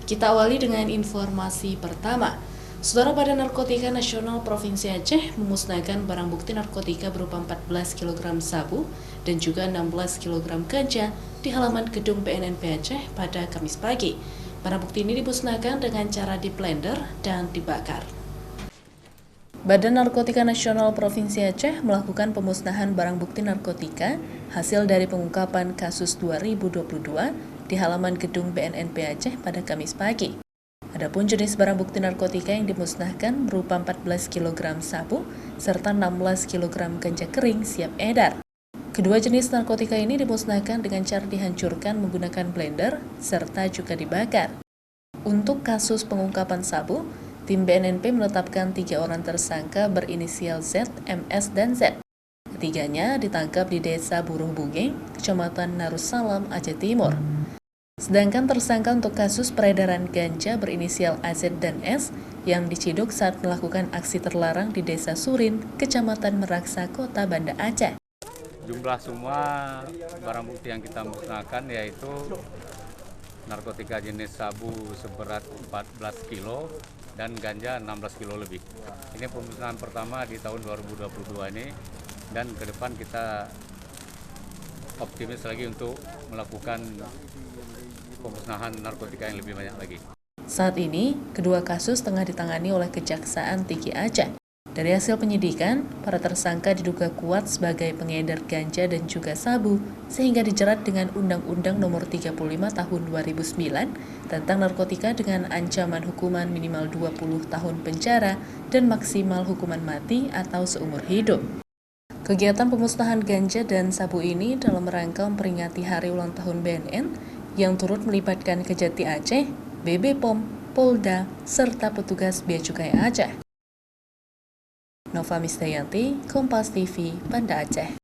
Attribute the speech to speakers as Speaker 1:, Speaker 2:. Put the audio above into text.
Speaker 1: Kita awali dengan informasi pertama. Saudara, Badan Narkotika Nasional Provinsi Aceh memusnahkan barang bukti narkotika berupa 14 kg sabu dan juga 16 kg ganja di halaman gedung BNNP Aceh pada Kamis pagi. Barang bukti ini dimusnahkan dengan cara di-blender dan dibakar. Badan Narkotika Nasional Provinsi Aceh melakukan pemusnahan barang bukti narkotika hasil dari pengungkapan kasus 2022 di halaman gedung BNNP Aceh pada Kamis pagi. Adapun jenis barang bukti narkotika yang dimusnahkan berupa 14 kg sabu serta 16 kg ganja kering siap edar. Kedua jenis narkotika ini dimusnahkan dengan cara dihancurkan menggunakan blender serta juga dibakar. Untuk kasus pengungkapan sabu, tim BNNP menetapkan 3 orang tersangka berinisial Z, MS, dan Z. Ketiganya ditangkap di Desa Buruh Bugeng, Kecamatan Narussalam, Aceh Timur. Sedangkan tersangka untuk kasus peredaran ganja berinisial AZ dan S yang diciduk saat melakukan aksi terlarang di Desa Surin, Kecamatan Meraksa, Kota Banda Aceh.
Speaker 2: Jumlah semua barang bukti yang kita musnahkan yaitu narkotika jenis sabu seberat 14 kilo dan ganja 16 kilo lebih. Ini pemusnahan pertama di tahun 2022 ini, dan ke depan kita optimis lagi untuk melakukan pemusnahan narkotika yang lebih banyak lagi.
Speaker 1: Saat ini, kedua kasus tengah ditangani oleh Kejaksaan Tinggi Aceh. Dari hasil penyidikan, para tersangka diduga kuat sebagai pengedar ganja dan juga sabu, sehingga dijerat dengan Undang-Undang Nomor 35 Tahun 2009 tentang narkotika dengan ancaman hukuman minimal 20 tahun penjara dan maksimal hukuman mati atau seumur hidup. Kegiatan pemusnahan ganja dan sabu ini dalam rangka memperingati Hari Ulang Tahun BNN yang turut melibatkan Kejati Aceh, BB POM, Polda, serta petugas Bea Cukai Aceh. Nova Misdayanti, Kompas TV, Banda Aceh.